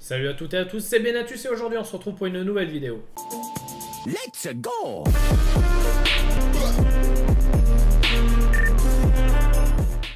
Salut à toutes et à tous, c'est Benatus et aujourd'hui on se retrouve pour une nouvelle vidéo. Let's go!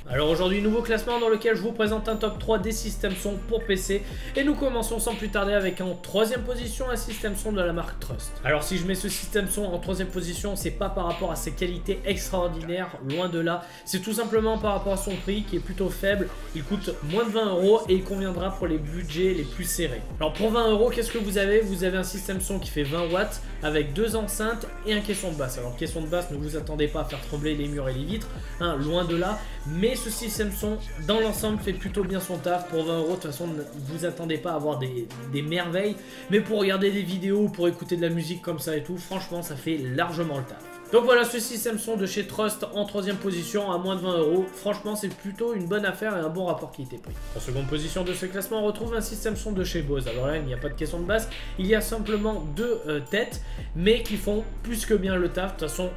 Alors aujourd'hui, nouveau classement dans lequel je vous présente un top 3 des systèmes son pour PC. Et nous commençons sans plus tarder avec en troisième position un système son de la marque Trust. Alors si je mets ce système son en troisième position, c'est pas par rapport à ses qualités extraordinaires, loin de là. C'est tout simplement par rapport à son prix qui est plutôt faible. Il coûte moins de 20 € et il conviendra pour les budgets les plus serrés. Alors pour 20 €, qu'est-ce que vous avez? Vous avez un système son qui fait 20 watts avec deux enceintes et un caisson de basse. Alors caisson de basse, ne vous attendez pas à faire trembler les murs et les vitres, hein, loin de là. Mais ce système son dans l'ensemble fait plutôt bien son taf. Pour 20 €, de toute façon, ne vous attendez pas à avoir des merveilles, mais pour regarder des vidéos, pour écouter de la musique comme ça et tout, franchement ça fait largement le taf. Donc voilà, ce système son de chez Trust en troisième position à moins de 20 €. Franchement, c'est plutôt une bonne affaire et un bon rapport qualité-prix. En seconde position de ce classement, on retrouve un système son de chez Bose. Alors là, il n'y a pas de caisson de basse, il y a simplement deux têtes, mais qui font plus que bien le taf. De toute façon,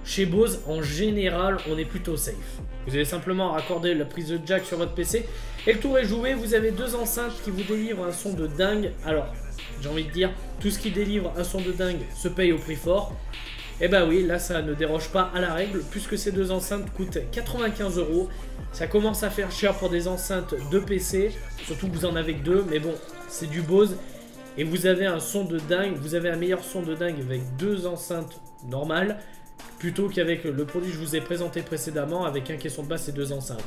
chez Bose, en général, on est plutôt safe. Vous avez simplement à raccorder la prise de jack sur votre PC et le tour est joué. Vous avez deux enceintes qui vous délivrent un son de dingue. Alors, j'ai envie de dire, tout ce qui délivre un son de dingue se paye au prix fort. Et bah oui, là ça ne déroge pas à la règle puisque ces deux enceintes coûtent 95 €. Ça commence à faire cher pour des enceintes de PC, surtout que vous en avez que deux, mais bon, c'est du Bose. Et vous avez un son de dingue, vous avez un meilleur son de dingue avec deux enceintes normales, plutôt qu'avec le produit que je vous ai présenté précédemment avec un caisson de basse et deux enceintes.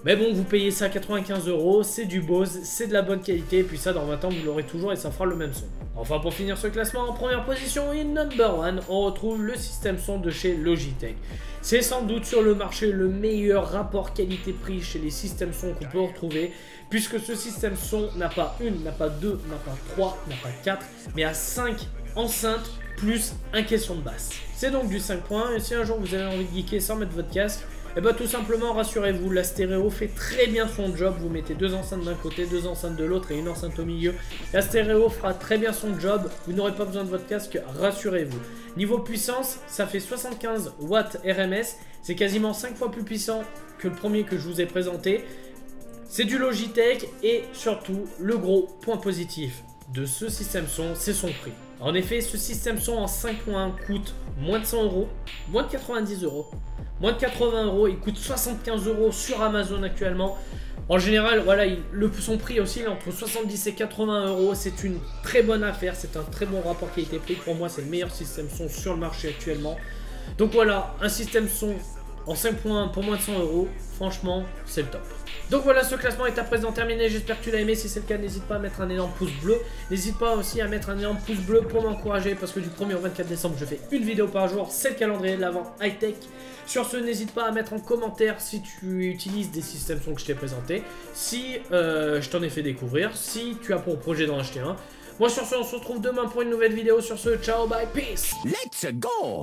Mais bon, vous payez ça 95 €, c'est du Bose, c'est de la bonne qualité, et puis ça dans 20 ans vous l'aurez toujours et ça fera le même son. Enfin pour finir ce classement, en première position et number one, on retrouve le système son de chez Logitech. C'est sans doute sur le marché le meilleur rapport qualité-prix chez les systèmes son qu'on peut retrouver, puisque ce système son n'a pas une, n'a pas deux, n'a pas trois, n'a pas quatre, mais a 5 enceintes plus un caisson de basse. C'est donc du 5 points, et si un jour vous avez envie de geeker sans mettre votre casque, et bah tout simplement rassurez-vous, la stéréo fait très bien son job. Vous mettez deux enceintes d'un côté, deux enceintes de l'autre et une enceinte au milieu. La stéréo fera très bien son job, vous n'aurez pas besoin de votre casque, rassurez-vous. Niveau puissance, ça fait 75 watts RMS, c'est quasiment 5 fois plus puissant que le premier que je vous ai présenté. C'est du Logitech et surtout le gros point positif de ce système son, c'est son prix. En effet, ce système son en 5.1 coûte moins de 100 €, moins de 90 €, moins de 80 €, il coûte 75 € sur Amazon actuellement. En général, voilà, son prix aussi, il est entre 70 et 80 €, c'est une très bonne affaire, c'est un très bon rapport qualité-prix. Pour moi, c'est le meilleur système son sur le marché actuellement. Donc voilà, un système son en 5.1 pour moins de 100 €, franchement, c'est le top. Donc voilà, ce classement est à présent terminé, j'espère que tu l'as aimé. Si c'est le cas, n'hésite pas à mettre un énorme pouce bleu. N'hésite pas aussi à mettre un énorme pouce bleu pour m'encourager, parce que du 1er au 24 décembre, je fais une vidéo par jour. C'est le calendrier de l'Avent high-tech. Sur ce, n'hésite pas à mettre en commentaire si tu utilises des systèmes son que je t'ai présentés, si je t'en ai fait découvrir, si tu as pour projet d'en acheter un. Moi sur ce, on se retrouve demain pour une nouvelle vidéo. Sur ce, ciao, bye, peace. Let's go!